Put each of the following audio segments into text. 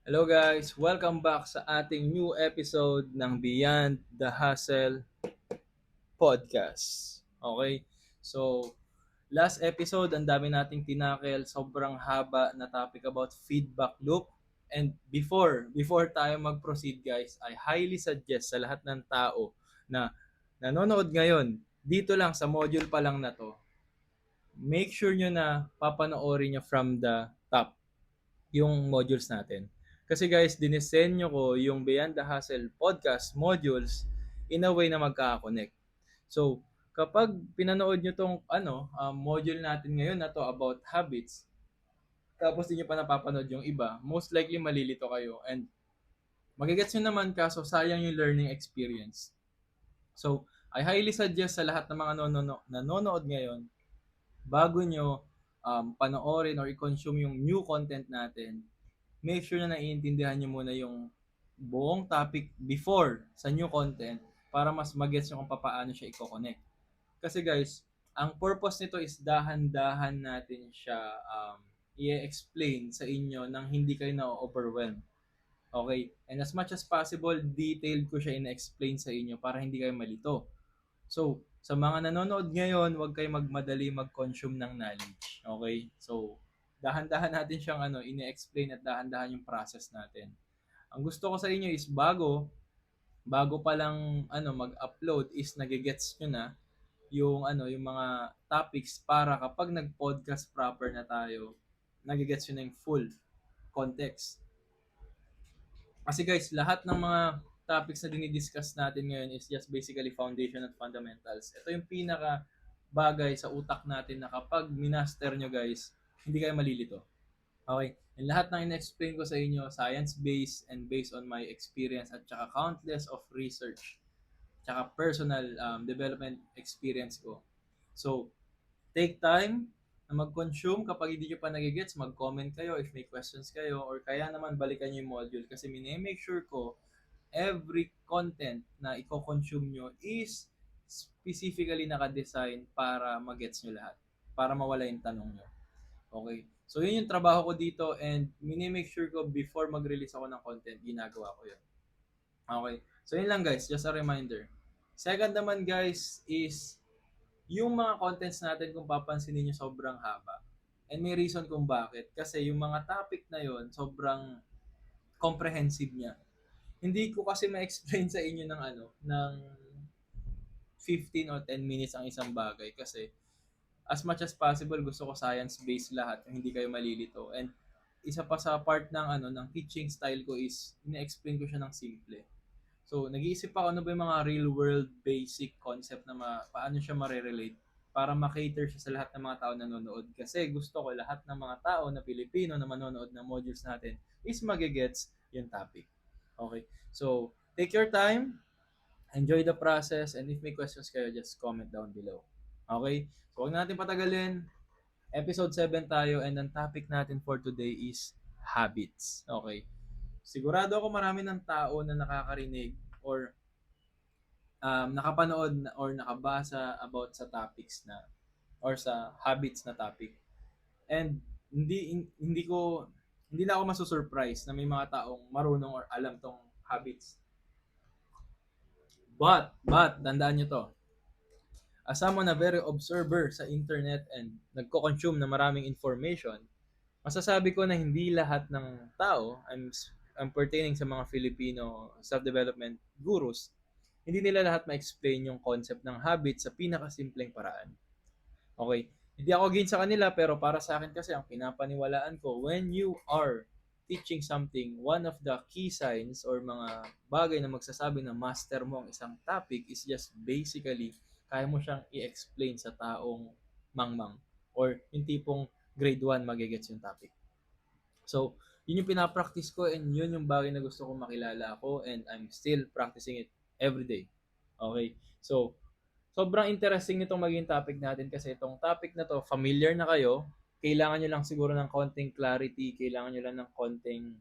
Hello guys, welcome back sa ating new episode ng Beyond the Hustle podcast. Okay? So, last episode, ang dami nating tinakel, sobrang haba na topic about feedback loop. And before tayo mag-proceed guys, I highly suggest sa lahat ng tao na nanonood ngayon, dito lang sa module pa lang na to, make sure nyo na papanoorin nyo from the top yung modules natin. Kasi guys, dinisenyo ko yung Beyond the Hustle podcast modules in a way na magkaka-connect. So, kapag pinanood nyo tong module natin ngayon na to about habits, tapos di nyo pa napapanood yung iba, most likely malilito kayo and magigets nyo naman kaso sayang yung learning experience. So, I highly suggest sa lahat ng mga nanonood ngayon, bago nyo panoorin or i-consume yung new content natin, make sure na naiintindihan nyo muna yung buong topic before sa new content para mas magets nyo kung paano siya i-connect. Kasi guys, ang purpose nito is dahan-dahan natin siya i-explain sa inyo nang hindi kayo na-overwhelm. Okay? And as much as possible, detailed ko siya in-explain sa inyo para hindi kayo malito. So, sa mga nanonood ngayon, huwag kayong magmadali mag-consume ng knowledge. Okay? So, dahan-dahan natin siyang ini-explain at dahan-dahan yung process natin. Ang gusto ko sa inyo is bago pa lang mag-upload is nagigets nyo na yung mga topics para kapag nag-podcast proper na tayo, nagigets nyo na yung full context. Kasi guys, lahat ng mga topics na dinidiscuss natin ngayon is just basically foundation and fundamentals. Ito yung pinaka bagay sa utak natin na kapag minaster nyo guys, hindi kayo malilito. Okay? And lahat ng in-explain ko sa inyo, science-based and based on my experience at saka countless of research, tsaka personal development experience ko. So, take time na mag-consume. Kapag hindi nyo pa nagigets, mag-comment kayo if may questions kayo or kaya naman balikan nyo yung module kasi make sure ko every content na i-consume nyo is specifically naka-design para magets nyo lahat. Para mawala yung tanong nyo. Okay? So, yun yung trabaho ko dito and make sure ko before mag-release ako ng content, ginagawa ko yun. Okay? So, yun lang guys. Just a reminder. Second naman guys is yung mga contents natin kung papansinin nyo sobrang haba. And may reason kung bakit. Kasi yung mga topic na yon sobrang comprehensive niya. Hindi ko kasi ma-explain sa inyo ng 15 or 10 minutes ang isang bagay kasi as much as possible gusto ko science-based lahat, hindi kayo malilito. And isa pa sa part ng teaching style ko is ina-explain ko siya ng simple. So, nag-iisip ako ano ba yung mga real world basic concept na paano siya mare-relate para ma-cater siya sa lahat ng mga tao na nanonood. Kasi gusto ko lahat ng mga tao na Pilipino na manonood ng modules natin is magigets yung topic. Okay? So, take your time, enjoy the process, and if may questions kayo, just comment down below. Okay? So, huwag natin patagalin. Episode 7 tayo and ang topic natin for today is habits. Okay? Sigurado ako marami ng tao na nakakarinig or nakapanood or nakabasa about sa topics na or sa habits na topic. And hindi na ako masusurprise na may mga taong marunong or alam tong habits. But, tandaan nyo to. As someone na very observer sa internet and nagko-consume na maraming information, masasabi ko na hindi lahat ng tao, I'm pertaining sa mga Filipino self-development gurus, hindi nila lahat ma-explain yung concept ng habit sa pinakasimpleng paraan. Okay? Hindi ako against sa kanila pero para sa akin kasi ang pinapaniwalaan ko, when you are teaching something, one of the key signs or mga bagay na magsasabi na master mo ang isang topic is just basically kaya mo siyang i-explain sa taong mangmang or yung tipong grade 1 magigets yung topic. So, yun yung pinapractice ko and yun yung bagay na gusto kong makilala ako and I'm still practicing it every day. Okay? So, sobrang interesting nitong maging topic natin kasi itong topic na to, familiar na kayo, kailangan nyo lang siguro ng konting clarity, kailangan nyo lang ng konting,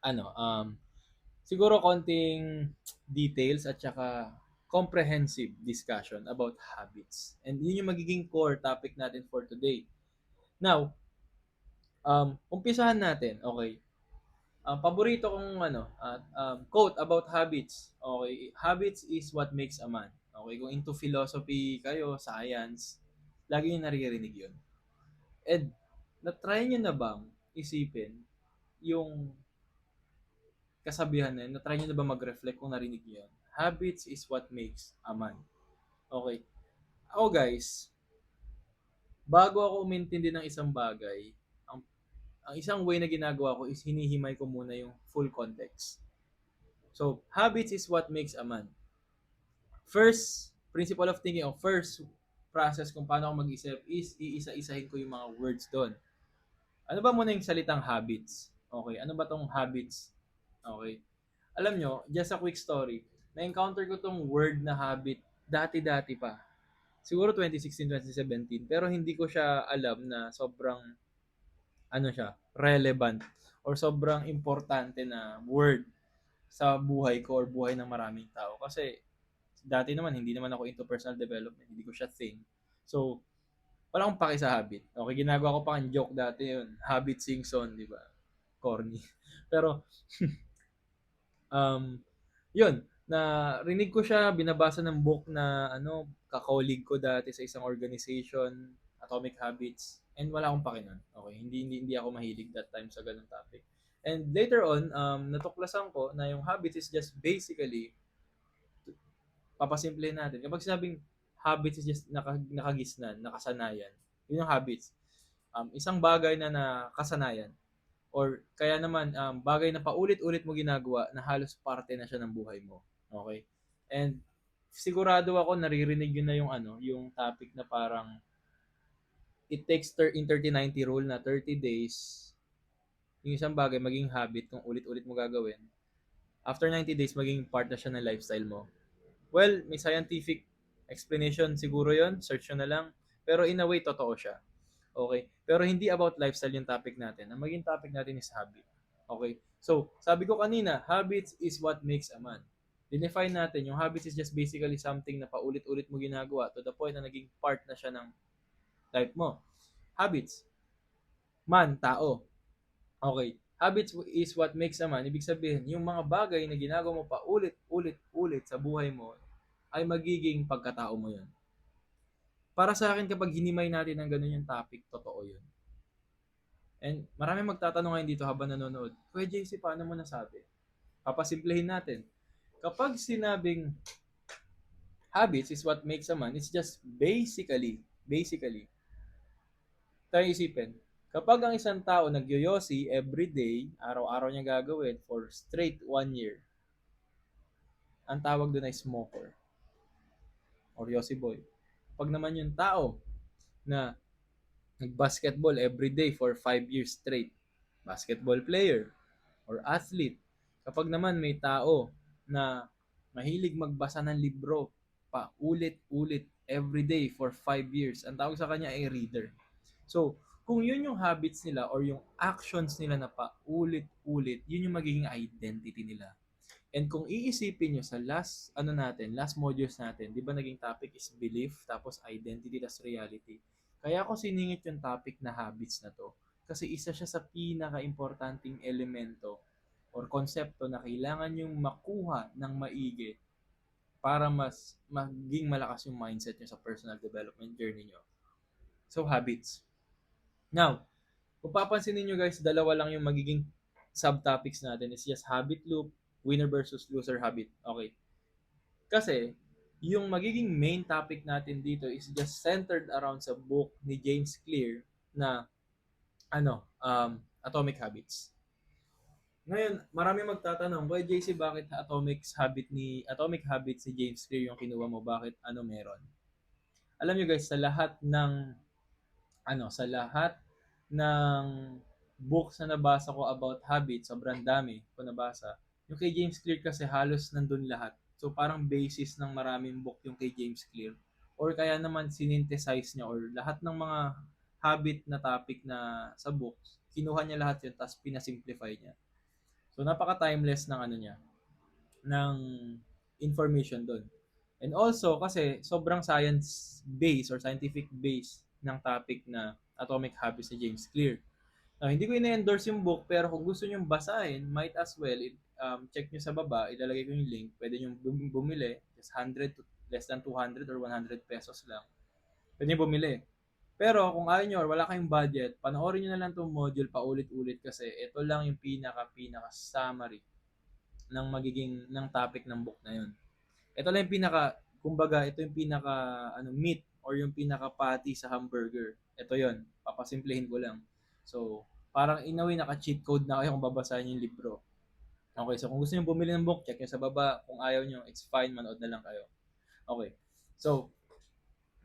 ano, siguro konting details at saka comprehensive discussion about habits. And yun yung magiging core topic natin for today. Now, umpisahan natin, okay? Ang paborito kong quote about habits. Okay, habits is what makes a man. Okay, kung into philosophy kayo, science, lagi niyo naririnig 'yun. And na-try niyo na bang isipin yung kasabihan na yun? Na-try niyo na ba mag-reflect kung narinig niyo 'yun? Habits is what makes a man. Okay. Ako guys, bago ako umintindi ng isang bagay, ang ang isang way na ginagawa ko is hinihimay ko muna yung full context. So, habits is what makes a man. First principle of thinking, o first process kung paano ako mag-isip is iisa-isahin ko yung mga words doon. Ano ba muna yung salitang habits? Okay, ano ba tong habits? Okay. Alam nyo, just a quick story. Na-encounter ko tong word na habit dati-dati pa. Siguro 2016, 2017. Pero hindi ko siya alam na sobrang, siya, relevant or sobrang importante na word sa buhay ko or buhay ng maraming tao. Kasi dati naman, hindi naman ako into personal development. Hindi ko siya thing. So, wala akong paki sa habit. Okay, ginagawa ko pa ang joke dati yun. Habit sing-son, di ba? Corny. Pero, um, yun, na rinig ko siya, binabasa ng book na kakolig ko dati sa isang organization, Atomic Habits, and wala akong paki nun. Okay, hindi ako mahilig that time sa ganung topic. And later on, natuklasan ko na yung habits is just basically, papasimple natin. Kapag sinabing habits is just nakagisnan, nakasanayan, yun yung habits. Isang bagay na nakasanayan or kaya naman bagay na paulit-ulit mo ginagawa na halos parte na siya ng buhay mo. Okay? And sigurado ako naririnig yun na yung topic na parang it takes in 30-90 rule na 30 days yung isang bagay maging habit kung ulit-ulit mo gagawin. After 90 days, maging part na siya ng lifestyle mo. Well, may scientific explanation siguro yon, search nyo na lang. Pero in a way, totoo siya. Okay? Pero hindi about lifestyle yung topic natin. Ang maging topic natin is habit. Okay? So, sabi ko kanina, habits is what makes a man. Define natin, yung habits is just basically something na paulit-ulit mo ginagawa to the point na naging part na siya ng life mo. Habits. Man, tao. Okay. Habits is what makes a man. Ibig sabihin, yung mga bagay na ginagawa mo pa ulit-ulit sa buhay mo ay magiging pagkatao mo yun. Para sa akin, kapag hinimay natin ng ganun yung topic, totoo yun. And marami magtatanong ngayon dito habang nanonood, Kuya JC, paano mo nasabi? Papasimplihin natin. Kapag sinabing habits is what makes a man, it's just basically, tayo isipin, kapag ang isang tao nagyoyosi everyday, araw-araw niya gagawin for straight 1 year, ang tawag doon ay smoker or yosi boy. Pag naman yung tao na nag-basketball everyday for 5 years straight, basketball player or athlete. Kapag naman may tao na mahilig magbasa ng libro pa ulit-ulit everyday for 5 years, ang tawag sa kanya ay reader. So, kung yun yung habits nila or yung actions nila na pa ulit-ulit, yun yung magiging identity nila. And kung iisipin nyo sa last modules natin, di ba naging topic is belief, tapos identity, tas reality. Kaya ako siningit yung topic na habits na to. Kasi isa siya sa pinaka-importanting elemento or konsepto na kailangan yung makuha ng maigi para mas maging malakas yung mindset nyo sa personal development journey nyo. So, habits. Now, kung papansinin nyo guys, dalawa lang yung magiging subtopics natin is just habit loop, winner versus loser habit. Okay. Kasi, yung magiging main topic natin dito is just centered around sa book ni James Clear na Atomic Habits. Ngayon, marami magtatanong, Boy JC, bakit Atomic Habits ni James Clear yung kinuha mo? Bakit meron? Alam niyo guys, sa lahat ng books na nabasa ko about habits, sobrang dami ko nabasa. Yung kay James Clear kasi halos nandun lahat. So parang basis ng maraming book yung kay James Clear. Or kaya naman sinynthesize niya or lahat ng mga habit na topic na sa books, kinuha niya lahat yun tapos pinasimplify niya. So napaka-timeless ng niya, ng information doon. And also kasi sobrang science based or scientific based ng topic na Atomic Habits ni James Clear. Hindi ko ina-endorse yung book, pero kung gusto nyo basahin, might as well, check nyo sa baba, ilalagay ko yung link, pwede nyo bumili, just 100 to less than 200 or 100 pesos lang. Pwede nyo bumili. Pero kung ayaw nyo or wala kayong budget, panoorin nyo na lang itong module paulit-ulit kasi ito lang yung pinaka summary ng magiging ng topic ng book na yun. Ito lang yung kumbaga, ito yung meat or yung pinaka patty sa hamburger. Ito yon, papasimplihin ko lang. So, parang in a way, naka-cheat code na kayo kung babasahin yung libro. Okay, so kung gusto niyo bumili ng book, check nyo sa baba. Kung ayaw nyo, it's fine, manood na lang kayo. Okay. So,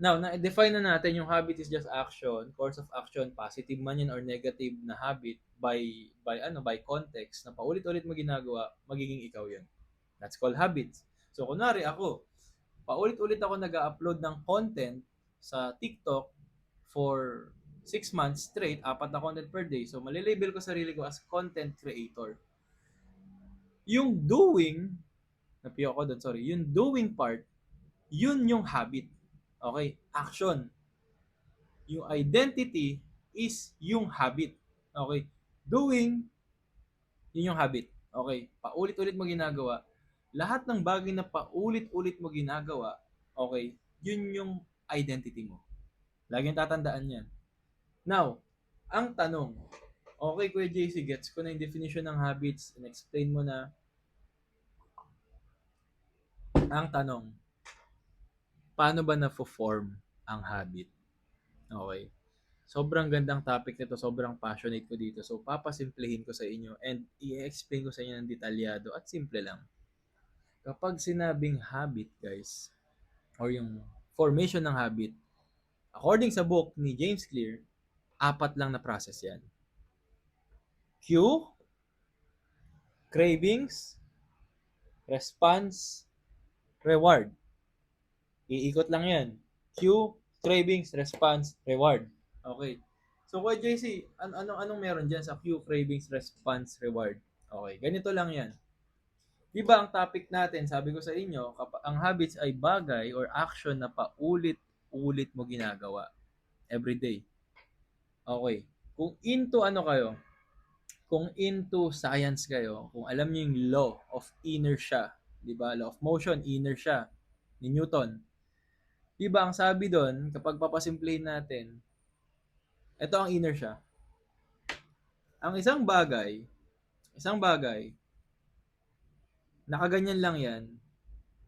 now, na-define na natin yung habit is just action, course of action, positive man yan or negative na habit by context na paulit-ulit mo ginagawa, magiging ikaw yan. That's called habits. So, kunwari ako, paulit-ulit ako nag-upload ng content sa TikTok for 6 months straight, 4 na content per day. So, malilabel ko sarili ko as content creator. Yung doing, napiyo ako doon, sorry, yung doing part, yun yung habit. Okay? Action. Yung identity is yung habit. Okay? Doing, yun yung habit. Okay? Paulit-ulit mo ginagawa. Lahat ng bagay na paulit-ulit mo ginagawa, okay, yun yung identity mo. Laging tatandaan yan. Now, ang tanong, okay Kuya JC, gets ko na yung definition ng habits, and-explain mo na. Ang tanong, paano ba na-form ang habit? Okay. Sobrang gandang topic nito, sobrang passionate ko dito. So, papasimplihin ko sa inyo and i-explain ko sa inyo ng detalyado at simple lang. Kapag sinabing habit, guys, or yung formation ng habit, according sa book ni James Clear, 4 lang na process yan. Cue, cravings, response, reward. Iikot lang yan. Cue, cravings, response, reward. Okay. So, Kuya JC, anong meron dyan sa cue, cravings, response, reward? Okay, ganito lang yan. Diba ang topic natin, sabi ko sa inyo, ang habits ay bagay or action na paulit-ulit mo ginagawa every day. Okay. Kung into science kayo, kung alam niyo yung law of inertia, di ba? Law of motion, inertia ni Newton. Di ba ang sabi doon, kapag papasimplihin natin, ito ang inertia. Ang isang bagay, nakaganyan lang yan,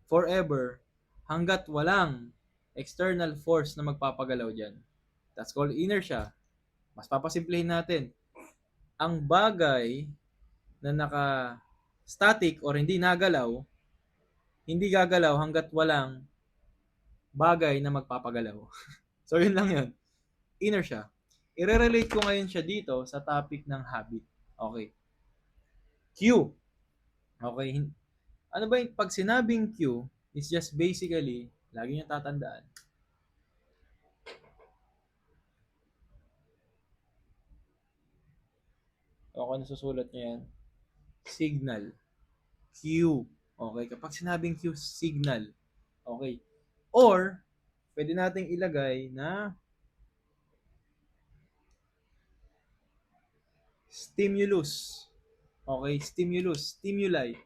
forever, hanggat walang external force na magpapagalaw dyan. That's called inertia. Mas papasimplihin natin. Ang bagay na naka-static or hindi nagalaw, hindi gagalaw hanggat walang bagay na magpapagalaw. So, yun lang yun. Inertia. I-relate ko ngayon siya dito sa topic ng habit. Okay. Cue. Okay. Ano ba yung pag sinabing cue, is just basically, lagi niyo tatandaan, okay, nasusulat niyo yan, signal. Cue. Okay, kapag sinabing cue, signal. Okay. Or, pwede nating ilagay na stimulus. Okay, stimulus, stimuli.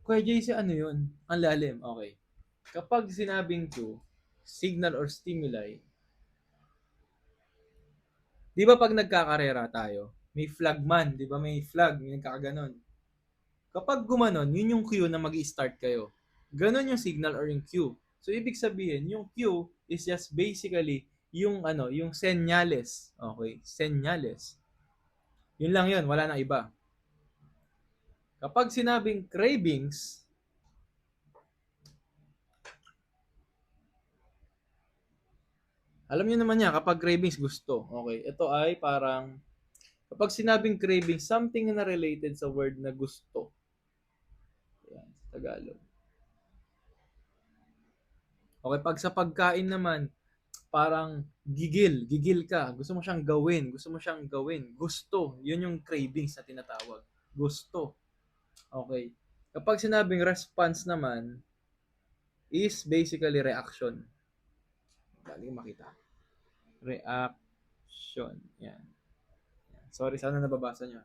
Kuya JC, ano yun? Ang lalim. Okay. Kapag sinabing cue, signal or stimuli, di ba pag nagkakarera tayo, may flagman, di ba may flag, may nagkakaganon. Kapag gumanon, yun yung cue na mag-i-start kayo. Ganon yung signal or yung cue. So, ibig sabihin, yung cue is just basically yung senyales. Okay? Senyales. Yun lang yun, wala na iba. Kapag sinabing cravings, alam niyo naman yan, kapag cravings gusto. Okay? Ito ay parang, kapag sinabing cravings, something na related sa word na gusto. Yan, sa Tagalog. Okay, pag sa pagkain naman, parang gigil ka. Gusto mo siyang gawin. Gusto. Yun yung cravings na tinatawag. Gusto. Okay. Kapag sinabing response naman, is basically reaction. Dali makita. Reaction. Yan. Sorry, sana nababasa nyo.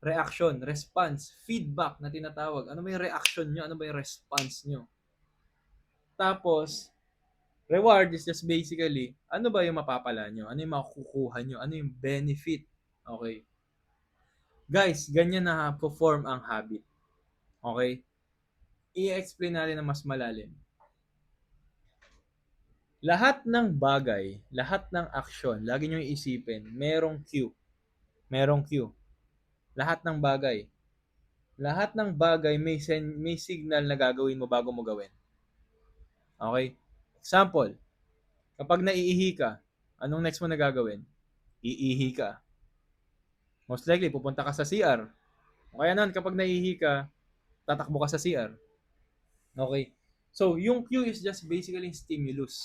Reaction, response, feedback na tinatawag. Ano ba yung reaction nyo? Ano ba yung response nyo? Tapos, reward is just basically, ano ba yung mapapala nyo? Ano yung makukuha nyo? Ano yung benefit? Okay. Guys, ganyan na perform ang habit. Okay? I-explain natin na mas malalim. Lahat ng bagay, lahat ng aksyon, lagi nyo iisipin, merong cue. Merong cue. Lahat ng bagay. Lahat ng bagay may signal na gagawin mo bago mo gawin. Okay? Example, kapag naiihi ka, anong next mo na gagawin? Iihi ka. Most likely, pupunta ka sa CR. O kaya nun, kapag naiihi ka, tatakbo ka sa CR. Okay? So, yung cue is just basically stimulus.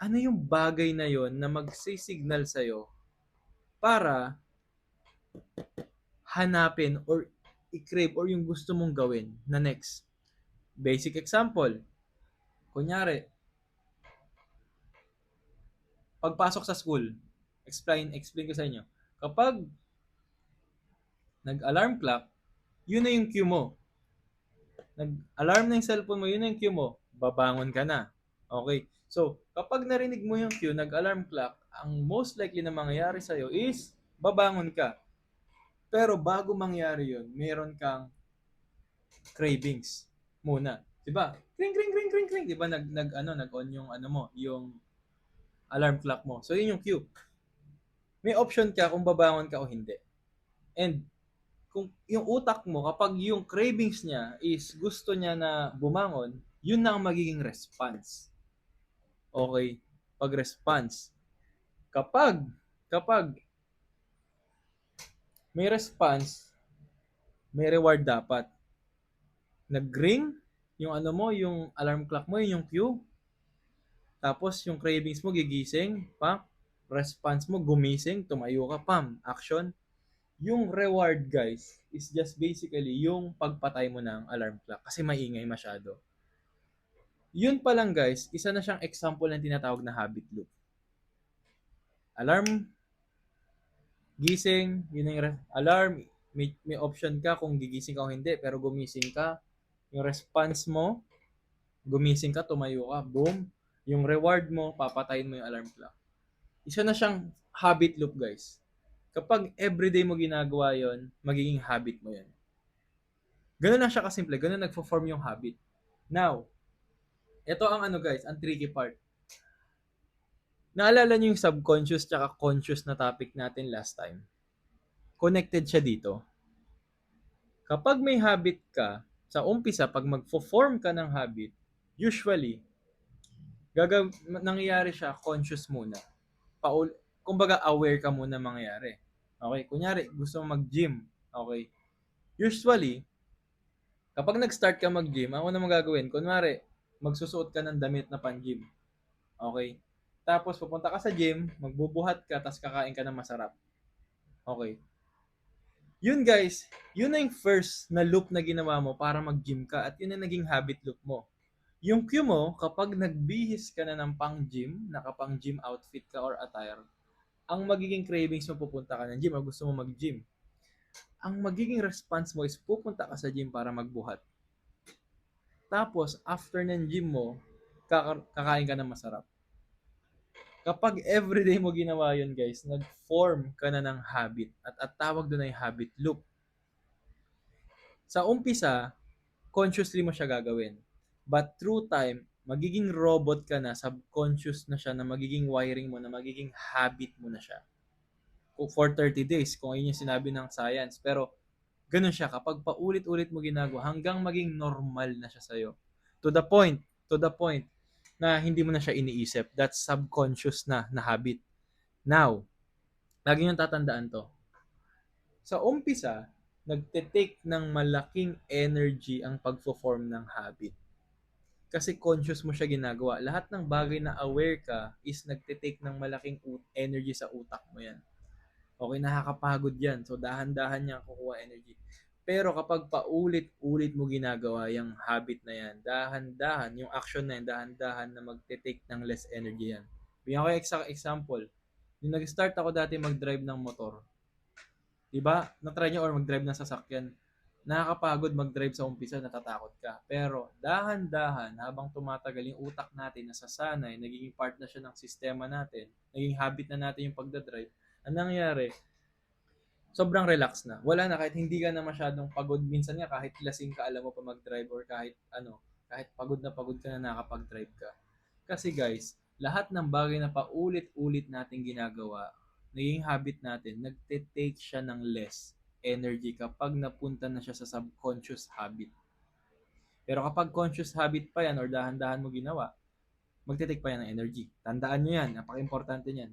Ano yung bagay na yon na mag-signal sa'yo para hanapin or i-crave or yung gusto mong gawin na next? Basic example. Kunyari, pagpasok sa school, explain ko sa inyo. Kapag nag-alarm clock, yun na yung cue mo. Nag-alarm na yung cellphone mo, yun na yung cue mo. Babangon ka na. Okay. So, kapag narinig mo yung cue, nag-alarm clock, ang most likely na mangyayari sa'yo is babangon ka. Pero bago mangyari yun, meron kang cravings muna. 'Di ba? Kring kring kring kring kring, 'di ba? Nag-on yung ano mo, yung alarm clock mo. So, yun yung cue. May option ka kung babangon ka o hindi. And kung yung utak mo, kapag yung cravings niya is gusto niya na bumangon, yun na ang magiging response. Okay? Pag-response. Kapag may response, may reward dapat. Nag-ring, yung ano mo, yung alarm clock mo, yung cue. Tapos yung cravings mo gigising, pam. Response mo gumising, tumayo ka, pam. Action. Yung reward, guys, is just basically yung pagpatay mo ng alarm clock kasi maingay masyado. Yun pa lang, guys, isa na siyang example ng tinatawag na habit loop. Alarm, gising, yun yung alarm, may option ka kung gigising ka o hindi, pero gumising ka. Yung response mo, gumising ka, tumayo ka, boom. Yung reward mo, papatayin mo yung alarm clock. Isa na siyang habit loop, guys. Kapag everyday mo ginagawa yon, magiging habit mo yan. Ganun lang siya kasimple. Ganun nagfo-form yung habit. Now, ito ang ano guys, ang tricky part. Naalala niyo yung subconscious tsaka conscious na topic natin last time? Connected siya dito. Kapag may habit ka, sa umpisa, pag magfo-form ka ng habit, usually, nangyayari siya conscious muna. Kumbaga aware ka muna mangyayari. Okay, kunyari gusto mo mag-gym. Okay. Usually, kapag nag-start ka mag-gym, ang una mong gagawin, kunwari, magsusuot ka ng damit na pan-gym. Okay. Tapos pupunta ka sa gym, magbubuhat ka, tapos kakain ka ng masarap. Okay. Yun guys, yun na yung first na loop na ginawa mo para mag-gym ka at yun na naging habit loop mo. Yung cue mo, kapag nagbihis ka na ng pang-gym, nakapang-gym outfit ka or attire, ang magiging cravings mo pupunta ka ng gym o gusto mo mag-gym. Ang magiging response mo is pupunta ka sa gym para magbuhat. Tapos, after ng gym mo, kakain ka ng masarap. Kapag everyday mo ginawa yun, guys, nag-form ka na ng habit at tawag doon ay habit loop. Sa umpisa, consciously mo siya gagawin. But through time, magiging robot ka na, subconscious na siya, na magiging wiring mo, na magiging habit mo na siya. For 30 days, kung ayun yung sinabi ng science. Pero, ganun siya. Kapag paulit-ulit mo ginagawa, hanggang maging normal na siya sa'yo. To the point, na hindi mo na siya iniisip. That's subconscious na habit. Now, lagi nyo tatandaan to. Sa umpisa, nagte-take ng malaking energy ang pagfo-form ng habit. Kasi conscious mo siya ginagawa. Lahat ng bagay na aware ka is nagte-take ng malaking energy sa utak mo yan. Okay, nakakapagod yan. So, dahan-dahan niya kukuha energy. Pero kapag paulit-ulit mo ginagawa yung habit na yan, dahan-dahan, yung action na yan, dahan-dahan na magte-take ng less energy yan. Bigyan ko example. Yung nag-start ako dati mag-drive ng motor, Diba? Na-try nyo or mag-drive ng sasakyan. Nakakapagod mag-drive sa umpisa, natatakot ka. Pero dahan-dahan, habang tumatagal yung utak natin, nasasanay, nagiging part na siya ng sistema natin, naging habit na natin yung pagdadrive, ang nangyayari, sobrang relax na. Wala na, kahit hindi ka na masyadong pagod. Minsan nga, kahit lasing ka, alam mo pa mag-drive or kahit ano, kahit pagod ka na nakapag-drive ka. Kasi guys, lahat ng bagay na paulit-ulit natin ginagawa, naging habit natin, nagte-take siya ng less energy kapag napunta na siya sa subconscious habit. Pero kapag conscious habit pa yan or dahan-dahan mo ginawa, magte-take pa yan ng energy. Tandaan nyo yan, napaka-importante niyan.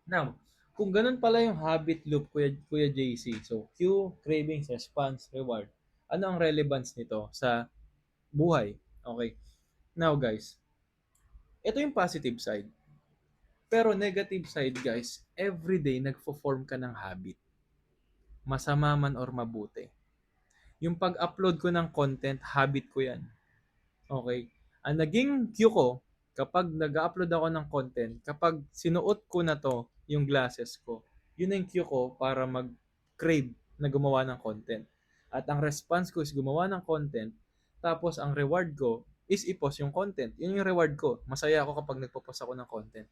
Now, kung ganun pala yung habit loop, Kuya JC, so cue, cravings, response, reward, ano ang relevance nito sa buhay? Okay. Now guys, ito yung positive side. Pero negative side guys, everyday nagfo-form ka ng habit. Masama man or mabuti. Yung pag-upload ko ng content, habit ko yan. Okay? Ang naging cue ko, kapag nag-upload ako ng content, kapag sinuot ko na to, yung glasses ko, yun yung cue ko para mag-crave na gumawa ng content. At ang response ko is gumawa ng content, tapos ang reward ko is i-post yung content. Yun yung reward ko. Masaya ako kapag nagpo-post ako ng content.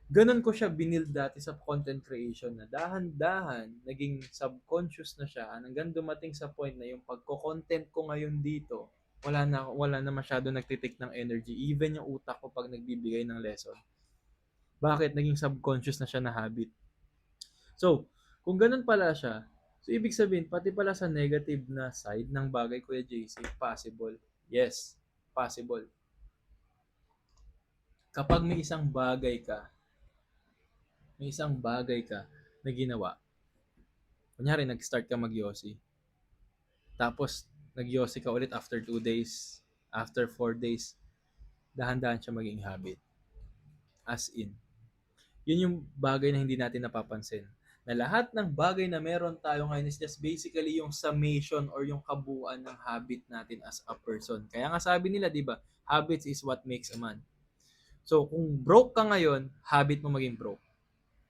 Ganun ko siya binild dati sa content creation na dahan-dahan, naging subconscious na siya hanggang dumating sa point na yung pagko-content ko ngayon dito, wala na masyado nagtitik ng energy. Even yung utak ko pag nagbibigay ng lesson. Bakit? Naging subconscious na siya na habit. So, kung ganun pala siya, so ibig sabihin, pati pala sa negative na side ng bagay, Kuya JC, possible. Yes, possible. Kapag may isang bagay ka na ginawa, kunyari nag-start ka mag-yossi, tapos nag-yossi ka ulit after 2 days, after 4 days, dahan-dahan siya maging habit. As in. Yun yung bagay na hindi natin napapansin. Na lahat ng bagay na meron tayo ngayon is just basically yung summation or yung kabuuan ng habit natin as a person. Kaya nga sabi nila, di ba, habits is what makes a man. So, kung broke ka ngayon, habit mo maging broke.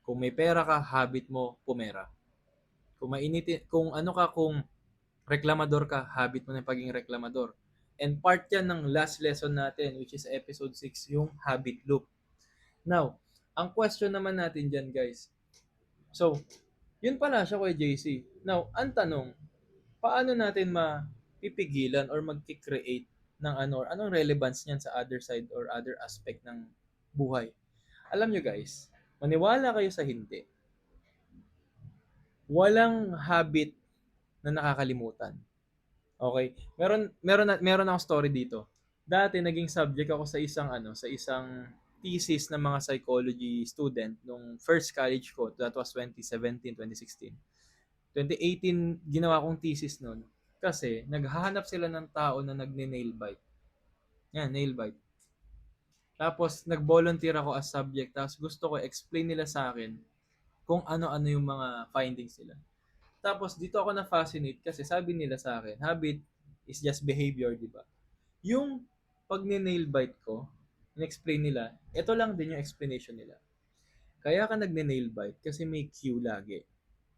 Kung may pera ka, habit mo pumera. Kung ano ka, kung reklamador ka, habit mo na pagiging reklamador. And part yan ng last lesson natin, which is episode 6, yung habit loop. Now, ang question naman natin dyan, guys. So, yun pala siya kay JC. Now, ang tanong, paano natin mapipigilan or mag-create ng ano, or anong relevance niyan sa other side or other aspect ng buhay? Alam nyo guys, maniwala kayo sa hindi. Walang habit na nakakalimutan. Okay? Meron akong story dito. Dati naging subject ako sa isang thesis ng mga psychology student nung first college ko. That was 2017, 2016. 2018 ginawa kong thesis noon kasi naghahanap sila ng tao na nagne-nail bite. Yan, nail bite. Tapos nag-volunteer ako as subject. Tapos gusto ko explain nila sa akin kung ano-ano yung mga findings nila. Tapos dito ako na-fascinate kasi sabi nila sa akin, habit is just behavior, di ba? Yung pag nail bite ko, in-explain nila, ito lang din yung explanation nila. Kaya ka nagne-nail bite kasi may cue lagi.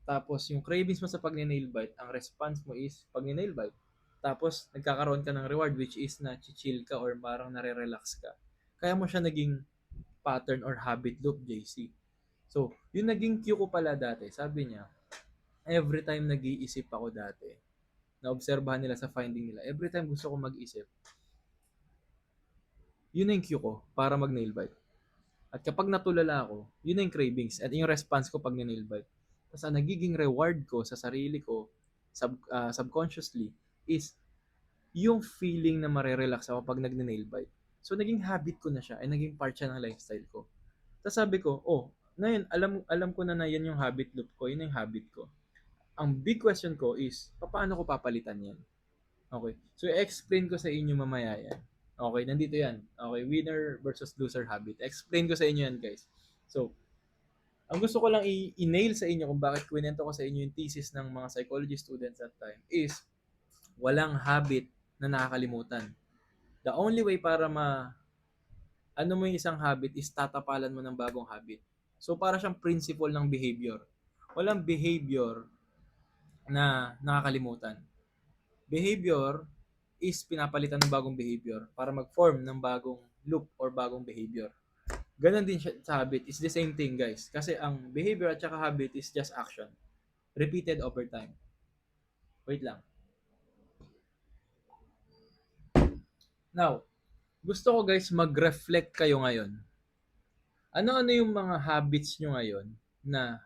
Tapos yung cravings mo sa pag-nail bite, ang response mo is pag-nail bite. Tapos nagkakaroon ka ng reward which is na chill ka or parang nare-relax ka. Kaya mo siya naging pattern or habit loop, JC. So, yung naging cue ko pala dati, sabi niya, every time nag-iisip ako dati, naobserbahan nila sa finding nila, every time gusto ko mag-isip, yun na yung cue ko para mag-nail bite. At kapag natulala ako, yun na yung cravings at yung response ko pag nail bite. Tapos ang nagiging reward ko sa sarili ko, subconsciously, is yung feeling na marerelax ako pag nagne-nail bite. So naging habit ko na siya, ay naging part siya ng lifestyle ko. Tapos sabi ko, na yun, alam ko na yan yung habit loop ko, yun yung habit ko. Ang big question ko is, paano ko papalitan yan? Okay. So, explain ko sa inyo mamaya yan. Okay, nandito yan. Okay, winner versus loser habit. Explain ko sa inyo yan, guys. So, ang gusto ko lang i-nail sa inyo kung bakit kwento ko sa inyo yung thesis ng mga psychology students that time is walang habit na nakakalimutan. The only way para ano mo yung isang habit is tatapalan mo ng bagong habit. So, para siyang principle ng behavior. Walang behavior na nakakalimutan. Behavior is pinapalitan ng bagong behavior para mag-form ng bagong loop or bagong behavior. Ganon din siya sa habit. It's the same thing, guys. Kasi ang behavior at saka habit is just action. Repeated over time. Wait lang. Now, gusto ko guys mag-reflect kayo ngayon. Ano-ano yung mga habits nyo ngayon na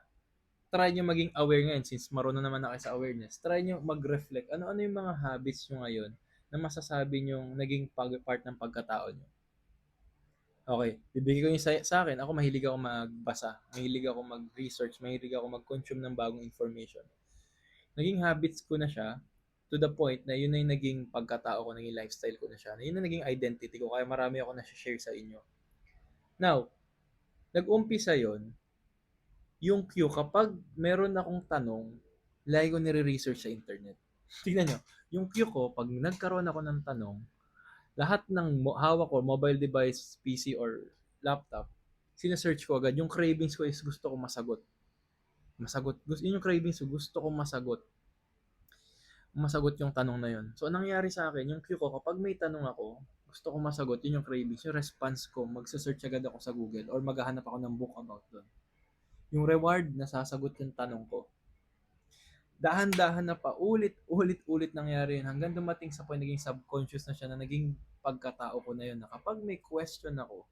try nyo maging aware ngayon since marunong naman na kayo sa awareness. Try nyo mag-reflect. Ano-ano yung mga habits nyo ngayon na masasabi nyo naging part ng pagkatao nyo. Okay, bibigay ko yung sa akin. Ako mahilig ako magbasa, mahilig ako mag-research, mahilig ako mag-consume ng bagong information. Naging habits ko na siya to the point na yun na yung naging pagkatao ko, naging lifestyle ko na siya. Yun na naging identity ko, kaya marami ako na-share sa inyo. Now, nag-umpisa yon yung Q, kapag meron akong tanong, lagi ko nire-research sa internet. Tingnan nyo, yung Q ko, pag nagkaroon ako ng tanong, lahat ng hawak ko, mobile device, PC or laptop, sinesearch ko agad. Yung cravings ko is gusto ko masagot. Yun yung cravings ko, gusto ko masagot yung tanong na yun. So, anong nangyari sa akin, yung Q ko, kapag may tanong ako, gusto ko masagot, yun yung cravings, yung response ko, magsa-search agad ako sa Google or maghahanap ako ng book about doon. Yung reward, nasasagot yung tanong ko. Dahan-dahan na pa, ulit nangyari yun hanggang dumating sa point, naging subconscious na siya na naging pagkatao ko na yun na kapag may question ako,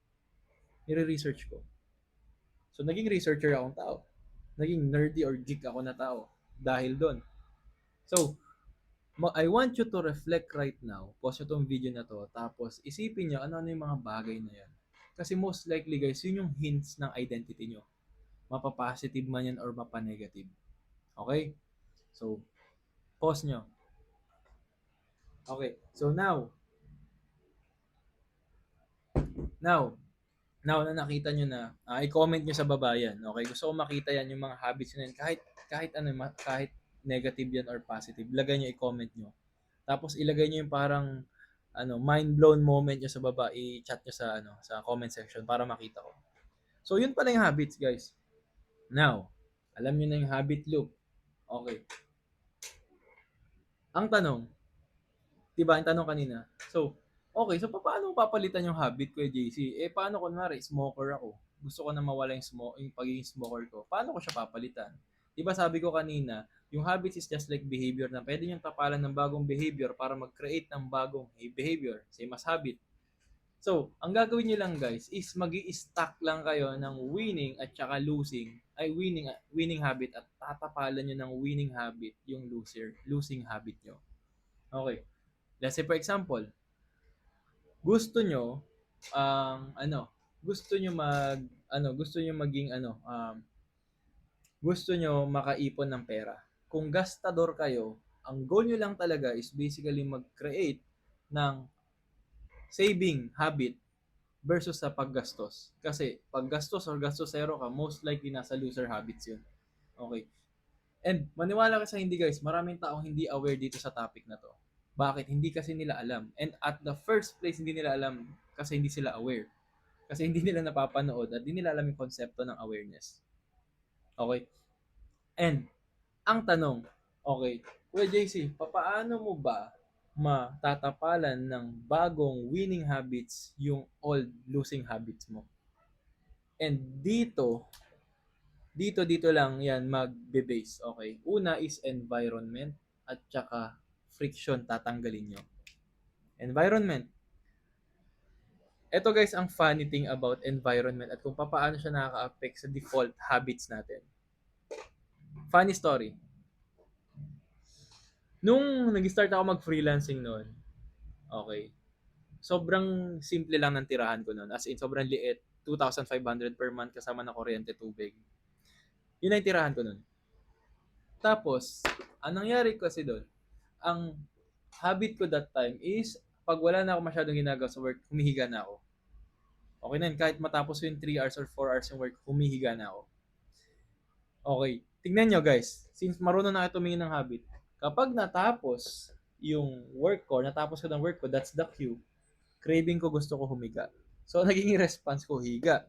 nire-research ko. So, naging researcher akong tao. Naging nerdy or geek ako na tao dahil doon. So, I want you to reflect right now. Pause nyo tong video na to. Tapos, isipin nyo ano-ano yung mga bagay na yan. Kasi most likely guys, yun yung hints ng identity nyo. Mapa-positive man yan or mapa-negative. Okay? So, pause nyo. Okay. So, now na nakita nyo na, i-comment nyo sa baba yan. Okay? Gusto ko makita yan, yung mga habits nyo yan. Kahit negative yan or positive, lagay nyo, i-comment nyo. Tapos ilagay nyo yung parang mind blown moment nyo sa baba, i-chat nyo sa comment section para makita ko. So yun pala yung habits, guys. Now, alam nyo na yung habit loop. Okay. Ang tanong, 'di ba, ang tanong kanina. So, okay, so paano papalitan yung habit ko, JC? Paano kunwari smoker ako? Gusto ko na mawala yung pagiging smoker ko. Paano ko siya papalitan? 'Di ba sabi ko kanina, yung habits is just like behavior na pwede niyong tapalan ng bagong behavior para mag-create ng bagong behavior, same as habit. So, ang gagawin niyo lang guys is magi-stack lang kayo ng winning at saka winning habit at tatapalan niyo ng winning habit yung losing habit niyo. Okay. Let's say for example, gusto nyo gusto nyo gusto nyo maging gusto nyo makaipon ng pera. Kung gastador kayo, ang goal nyo lang talaga is basically mag-create ng saving habit versus sa paggastos. Kasi paggastos or gastosero ka, most likely nasa loser habits yun. Okay. And maniwala ka sa hindi guys, maraming taong hindi aware dito sa topic na to. Bakit? Hindi kasi nila alam. And at the first place, hindi nila alam kasi hindi sila aware. Kasi hindi nila napapanood at hindi nila alam yung konsepto ng awareness. Okay? And, ang tanong, okay, Kuya JC, paano mo ba matatapalan ng bagong winning habits yung old losing habits mo? And dito lang yan magbe-base. Okay? Una is environment at saka friction tatanggalin nyo. Environment. Ito guys, ang funny thing about environment at kung paano siya nakaka-affect sa default habits natin. Funny story. Nung nag-start ako mag-freelancing noon, okay, sobrang simple lang ng tirahan ko noon. As in, sobrang liit. 2,500 per month kasama ng kuryente, tubig. Yun ang tirahan ko noon. Tapos, ang nangyari kasi doon, ang habit ko that time is, pag wala na ako masyadong ginagawa sa work, humihiga na ako. Okay na yun, kahit matapos yung 3 hours or 4 hours yung work, humihiga na ako. Okay, tingnan nyo guys, since marunong na kayo tumingin ng habit, kapag natapos yung work ko, natapos ko ng work ko, that's the cue, craving ko, gusto ko humiga. So, naging response ko, higa.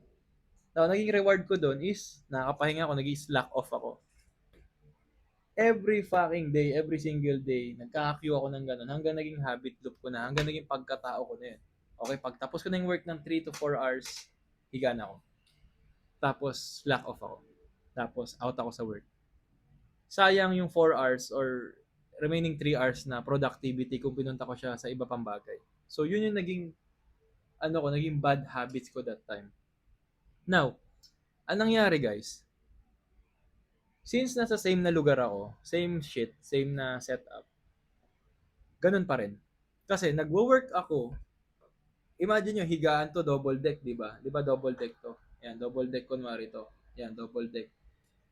Now, naging reward ko doon is, nakakapahinga ako, naging slack off ako. every fucking day, every single day, nagka-queue ako ng ganun hanggang naging habit loop ko na, hanggang naging pagkatao ko na yun. Okay, pagtapos ko na yung work ng 3 to 4 hours, higa na ako. Tapos, slack off ako. Tapos, out ako sa work. Sayang yung 4 hours or remaining 3 hours na productivity kung pinunta ko siya sa iba pang bagay. So, yun yung naging, naging bad habits ko that time. Now, anong nangyari guys? Since nasa same na lugar ako, same shit, same na setup, ganun pa rin. Kasi nagwo-work ako, imagine nyo, higaan to double deck, di ba? Di ba double deck to? Yan, double deck kunwari to. Yan, double deck.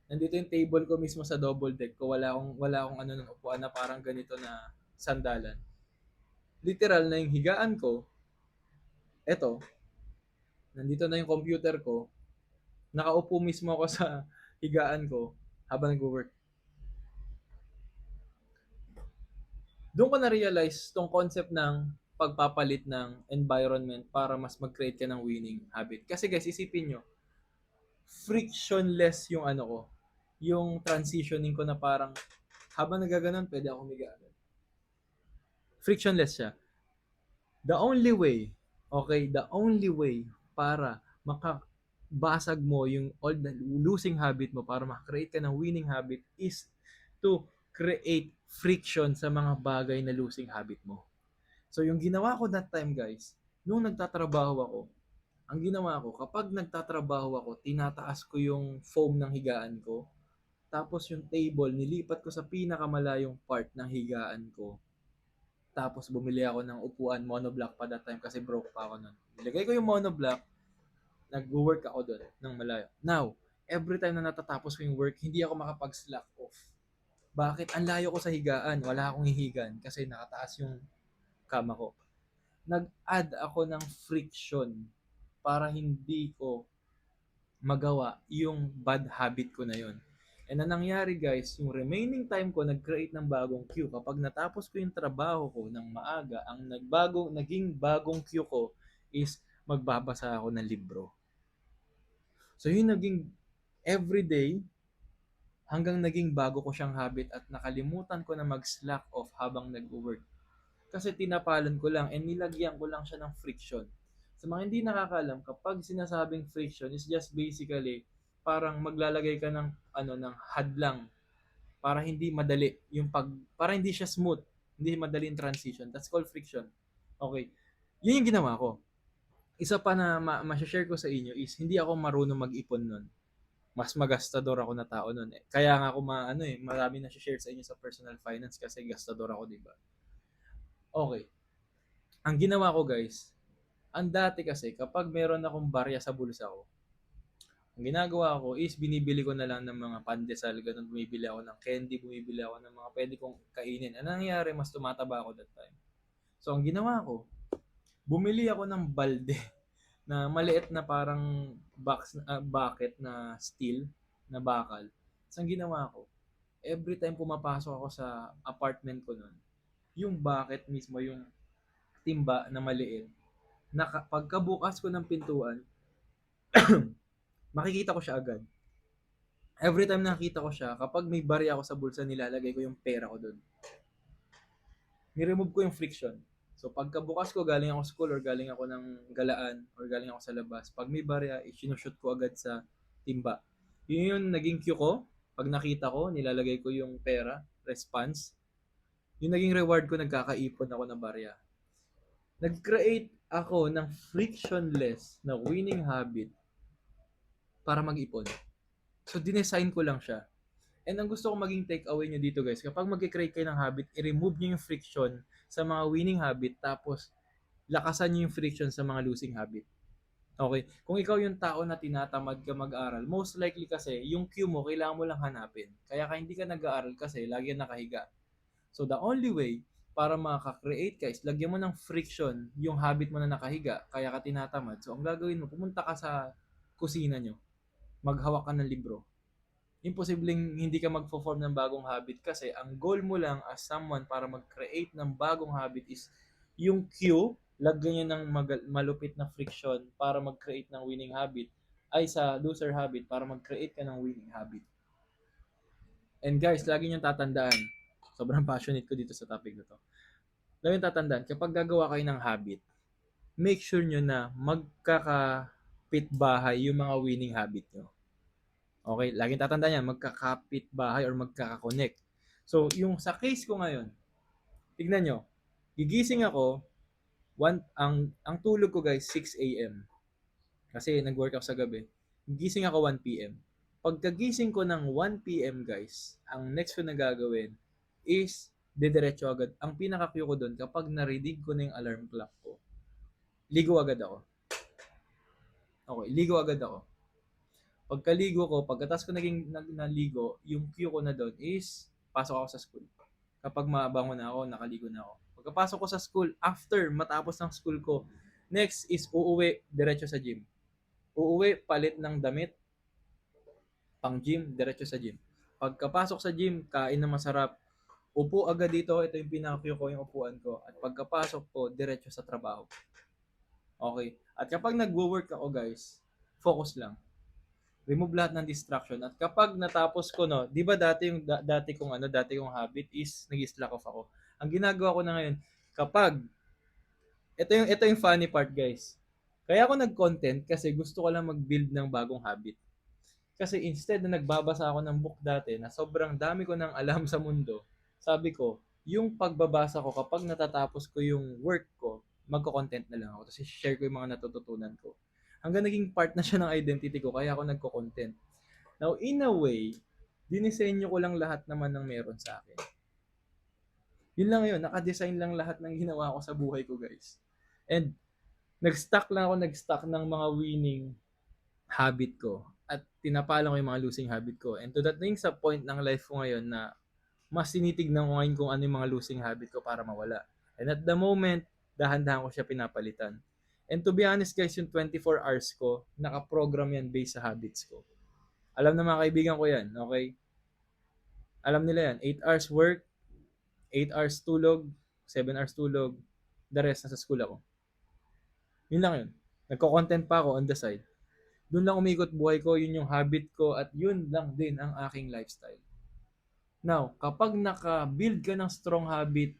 Nandito yung table ko mismo sa double deck ko. Wala akong ng upuan na parang ganito na sandalan. Literal na yung higaan ko, eto, nandito na yung computer ko, nakaupo mismo ako sa higaan ko habang nag-work. Doon ko na-realize tong concept ng pagpapalit ng environment para mas mag-create ka ng winning habit. Kasi guys, isipin nyo, frictionless yung ko, yung transitioning ko na parang habang nagaganon, pwede ako humiga. Frictionless siya. The only way, okay, the only way para makabasag mo yung all the losing habit mo, para makakreate ka ng winning habit is to create friction sa mga bagay na losing habit mo. So yung ginawa ko that time guys, nung nagtatrabaho ako, ang ginawa ko, kapag nagtatrabaho ako, tinataas ko yung foam ng higaan ko, tapos yung table, nilipat ko sa pinakamalayong part ng higaan ko. Tapos bumili ako ng upuan, monoblock pa that time kasi broke pa ako nun. Nilagay ko yung monoblock, nag-work ako doon ng malayo. Now, every time na natatapos ko yung work, hindi ako makapag-slack off. Bakit? Ang layo ko sa higaan. Wala akong hihigan kasi nakataas yung kama ko. Nag-add ako ng friction para hindi ko magawa yung bad habit ko na yon. And ang nangyari guys, yung remaining time ko nag-create ng bagong queue. Kapag natapos ko yung trabaho ko ng maaga, ang naging bagong queue ko is magbabasa ako ng libro. So yun naging everyday hanggang naging bago ko siyang habit at nakalimutan ko na mag-slack off habang nag-work. Kasi tinapalan ko lang and nilagyan ko lang siya ng friction. Sa mga hindi nakakaalam, kapag sinasabing friction is just basically parang maglalagay ka ng ng hadlang para hindi madali yung para hindi siya smooth, hindi madali yung transition. That's called friction. Okay. Yun yung ginawa ko. Isa pa na ma-share ko sa inyo is hindi ako marunong mag-ipon nun. Mas magastador ako na tao nun. Kaya nga ako marami na share sa inyo sa personal finance kasi gastador ako, di ba? Okay. Ang ginawa ko guys, ang dati kasi kapag meron akong barya sa bulsa ko, ang ginagawa ko is binibili ko na lang ng mga pandesal, ganun, bumibili ako ng candy, bumibili ako ng mga pwede kong kainin. Ano nangyari? Mas tumataba ako that time. So ang ginawa ko, bumili ako ng balde na maliit na parang bucket na steel na bakal. So ang ginawa ko, every time pumapasok ako sa apartment ko nun, yung bucket mismo, yung timba na maliit, pagkabukas ko ng pintuan, makikita ko siya agad. Every time nakita ko siya, kapag may barya ako sa bulsa, nilalagay ko yung pera ko doon. Ni-remove ko yung friction. So pagkabukas ko, galing ako school or galing ako ng galaan or galing ako sa labas, pag may barya, sinushoot ko agad sa timba. Yun yung naging cue ko. Pag nakita ko, nilalagay ko yung pera, response. Yung naging reward ko, nagkakaipon ako ng barya. Nag-create ako ng frictionless na winning habit para mag-ipon. So, dinesign ko lang siya. And ang gusto kong maging take away nyo dito guys, kapag mag-create kayo ng habit, i-remove nyo yung friction sa mga winning habit, tapos lakasan nyo yung friction sa mga losing habit. Okay? Kung ikaw yung tao na tinatamad ka mag-aral, most likely kasi, yung cue mo, kailangan mo lang hanapin. Kaya hindi ka nag-aaral kasi, lagi nakahiga. So, the only way para makaka-create ka is lagyan mo ng friction yung habit mo na nakahiga, kaya ka tinatamad. So, ang gagawin mo, pumunta ka sa kusina nyo, maghawak ka ng libro. Imposibleng hindi ka magfo-form ng bagong habit kasi ang goal mo lang as someone para mag-create ng bagong habit is yung cue, lagyan niya ng malupit na friction para mag-create ng winning habit, ay sa loser habit para mag-create ka ng winning habit. And guys, lagi niyong tatandaan, sobrang passionate ko dito sa topic na to. Lagi niyong tatandaan, kapag gagawa kayo ng habit, make sure nyo na magkakapit bahay yung mga winning habit nyo. Okay? Laging tatandaan yan, magkakapit bahay or magkakakonect. So, yung sa case ko ngayon, tignan nyo, gigising ako, ang tulog ko guys, 6 a.m. Kasi nag-work ako sa gabi. Gising ako 1 p.m. Pagkagising ko ng 1 p.m. guys, ang next ko na gagawin is didiretso agad. Ang pinaka-cue ko doon, kapag narinig ko na yung alarm clock ko, ligo agad ako. Okay, ligo agad ako. Pagkaligo ko, pagkatapos ko naligo, yung cue ko na doon is pasok ako sa school. Kapag mabangon na ako, nakaligo na ako. Pagkapasok ko sa school, after matapos ng school ko, next is uuwi, diretso sa gym. Uuwi, palit ng damit, pang gym, diretso sa gym. Pagkapasok sa gym, kain na masarap, upo agad dito, ito yung pinaka ko, yung upuan ko. At pagkapasok ko, diretso sa trabaho. Okay? At kapag nagwo-work ako guys, focus lang. Remove lahat ng distraction. At kapag natapos ko, no, di ba dati yung dati kong habit is nag-slack off ako. Ang ginagawa ko na ngayon, kapag ito yung funny part guys. Kaya ako nag-content kasi gusto ko lang mag-build ng bagong habit. Kasi instead na nagbabasa ako ng book dati na sobrang dami ko ng alam sa mundo, sabi ko, yung pagbabasa ko kapag natatapos ko yung work ko, magko-content na lang ako. Tapos share ko yung mga natututunan ko. Hanggang naging part na siya ng identity ko, kaya ako nagko-content. Now, in a way, dinisenyo ko lang lahat naman ng meron sa akin. Yun lang yun, nakadesign lang lahat ng ginawa ko sa buhay ko, guys. And nag-stack ng mga winning habit ko at tinapalan ko yung mga losing habit ko. And to that thing sa point ng life ko ngayon na mas tinitignan ko ngayon kung ano yung mga losing habit ko para mawala. And at the moment, dahan-dahan ko siya pinapalitan. And to be honest guys, yung 24 hours ko, nakaprogram yan based sa habits ko. Alam na mga kaibigan ko yan, okay? Alam nila yan. 8 hours work, 8 hours tulog, 7 hours tulog, the rest nasa school ako. Yun lang yun. Nagko-content pa ako on the side. Doon lang umikot buhay ko, yun yung habit ko at yun lang din ang aking lifestyle. Now, kapag naka-build ka ng strong habit,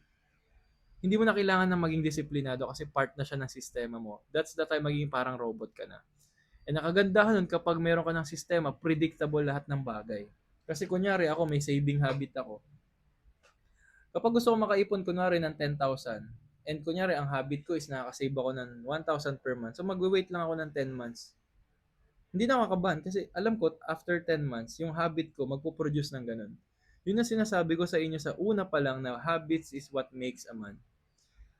hindi mo na kailangan na maging disiplinado kasi part na siya ng sistema mo. That's the time magiging parang robot ka na. And nakagandahan nun kapag meron ka ng sistema, predictable lahat ng bagay. Kasi kunyari ako, may saving habit ako. Kapag gusto ko makaipon kunyari ng 10,000, and kunyari ang habit ko is nakakasave ako ng 1,000 per month, so magwe-wait lang ako ng 10 months. Hindi na kakabahan kasi alam ko after 10 months, yung habit ko magpo-produce ng ganun. Yun ang sinasabi ko sa inyo sa una pa lang na habits is what makes a man.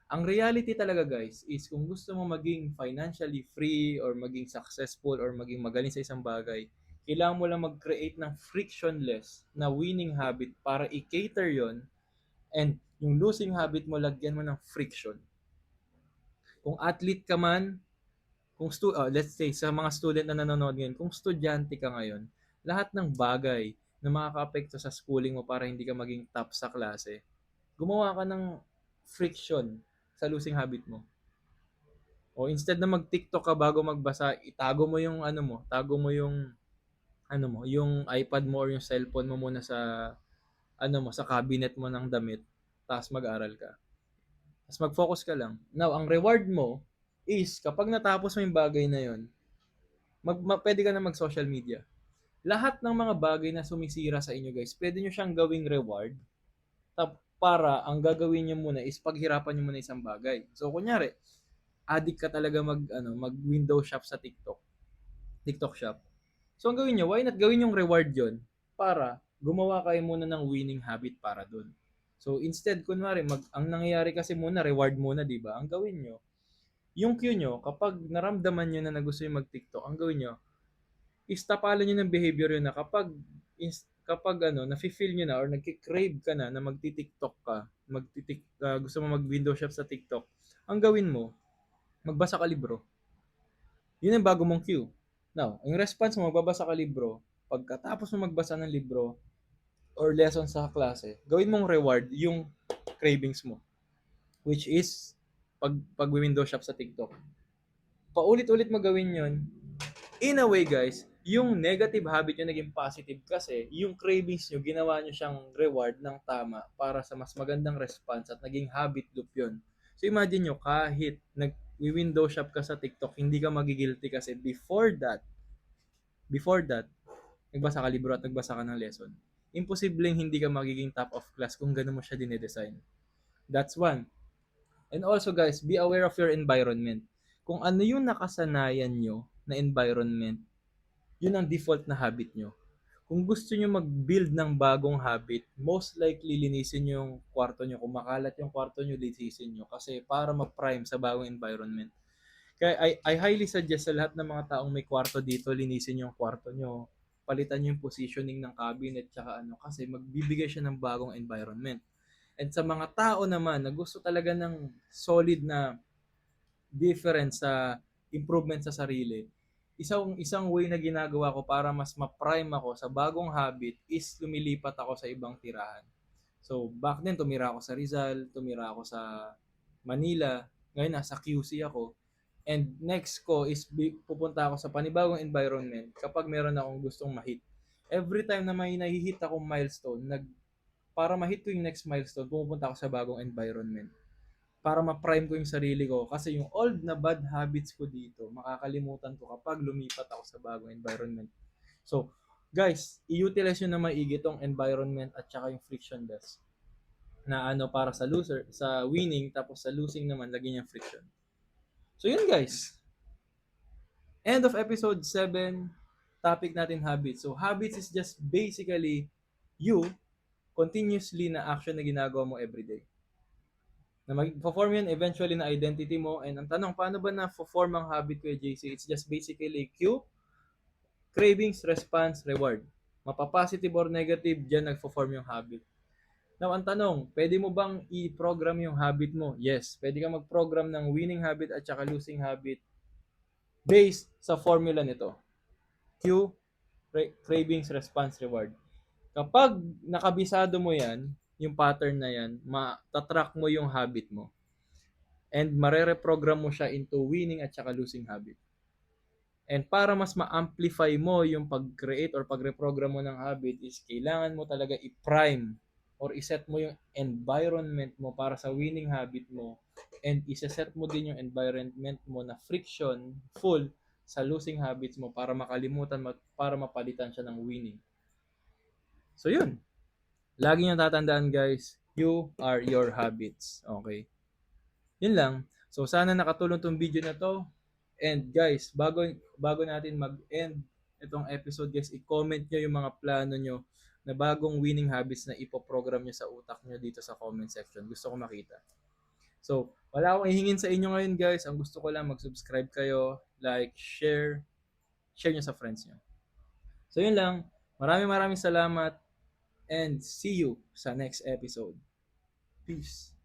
Ang reality talaga guys is kung gusto mo maging financially free or maging successful or maging magaling sa isang bagay, kailangan mo lang mag-create ng frictionless na winning habit para i-cater yon and yung losing habit mo, lagyan mo ng friction. Kung athlete ka man, let's say sa mga student na nanonood ngayon, kung estudyante ka ngayon, lahat ng bagay na makaka-apekto sa schooling mo para hindi ka maging top sa klase, gumawa ka ng friction sa losing habit mo. O instead na mag-TikTok ka bago magbasa, itago mo yung tago mo yung iPad mo or yung cellphone mo muna sa sa cabinet mo ng damit, tapos mag-aral ka. Tapos mag-focus ka lang. Now, ang reward mo is kapag natapos mo yung bagay na yun, pwede ka na mag-social media. Lahat ng mga bagay na sumisira sa inyo guys, pwede nyo siyang gawing reward para ang gagawin nyo muna is paghirapan nyo muna isang bagay. So, kunyari, addict ka talaga mag window shop sa TikTok shop. So, ang gawin nyo, why not gawin yung reward yon para gumawa kayo muna ng winning habit para dun. So, instead, kunwari, ang nangyayari kasi muna, reward muna, di ba? Ang gawin nyo, yung cue nyo, kapag naramdaman nyo na gusto nyo mag-TikTok, ang gawin nyo, istapalan nyo ng behavior yun na kapag nafe-feel nyo na or nagki-crave ka na magti-TikTok ka, gusto mo mag-window shop sa TikTok, ang gawin mo, magbasa ka libro. Yun ang bago mong cue. Now, yung response mo, magbabasa ka libro, pagkatapos mo magbasa ng libro or lesson sa klase, gawin mong reward yung cravings mo, which is pag window shop sa TikTok. Paulit-ulit mo gawin yun. In a way, guys, Yung negative habit yung naging positive kasi yung cravings nyo, ginawa nyo siyang reward ng tama para sa mas magandang response at naging habit loop yun. So imagine nyo, kahit nag-window shop ka sa TikTok, hindi ka magigilty kasi before that, nagbasa ka libro at nagbasa ka ng lesson. Imposibleng hindi ka magiging top of class kung ganun mo siya dinedesign. That's one. And also guys, be aware of your environment. Kung ano yung nakasanayan nyo na environment, yun ang default na habit nyo. Kung gusto nyo mag-build ng bagong habit, most likely linisin nyo yung kwarto nyo. Kung makalat yung kwarto nyo, linisin nyo. Kasi para mag-prime sa bagong environment. Kaya I highly suggest sa lahat ng mga taong may kwarto dito, linisin yung kwarto nyo. Palitan nyo yung positioning ng cabinet tsaka ano. Kasi magbibigay siya ng bagong environment. And sa mga tao naman na gusto talaga ng solid na difference sa improvement sa sarili, isang way na ginagawa ko para mas ma-prime ako sa bagong habit is lumilipat ako sa ibang tirahan. So, back then, tumira ako sa Rizal, tumira ako sa Manila, ngayon nasa QC ako. And next ko is pupunta ako sa panibagong environment kapag meron akong gustong ma-hit. Every time na may nahihit akong milestone, para ma-hit ko yung next milestone, pupunta ako sa bagong environment para ma-prime ko yung sarili ko. Kasi yung old na bad habits ko dito, makakalimutan ko kapag lumipat ako sa bagong environment. So, guys, i-utilize nyo na maigi itong environment at saka yung frictionless na ano para sa loser, sa winning, tapos sa losing naman, lagyan yung friction. So, yun guys. End of episode 7, topic natin habits. So, habits is just basically you continuously na action na ginagawa mo everyday. Na mag-perform yan eventually na identity mo. And ang tanong, paano ba na-form ang habit ko, JC? It's just basically cue, cravings, response, reward. Mapa-positive or negative, dyan nagpo-form yung habit. Now, ang tanong, pwede mo bang i-program yung habit mo? Yes. Pwede ka mag-program ng winning habit at saka losing habit based sa formula nito. Cue, cravings, response, reward. Kapag nakabisado mo yan, yung pattern na yan, matatrack mo yung habit mo. And marereprogram mo siya into winning at saka losing habit. And para mas ma-amplify mo yung pag-create or pag-reprogram mo ng habit is kailangan mo talaga i-prime or iset mo yung environment mo para sa winning habit mo and iseset mo din yung environment mo na friction full sa losing habits mo para makalimutan mo, para mapalitan siya ng winning. So yun. Lagi nyo tatandaan guys, you are your habits. Okay? Yun lang. So sana nakatulong tong video na to. And guys, bago natin mag-end itong episode guys, i-comment nyo yung mga plano nyo na bagong winning habits na ipoprogram nyo sa utak nyo dito sa comment section. Gusto ko makita. So, wala akong ihingin sa inyo ngayon guys. Ang gusto ko lang mag-subscribe kayo, like, share nyo sa friends nyo. So yun lang. Maraming salamat and see you sa next episode. Peace.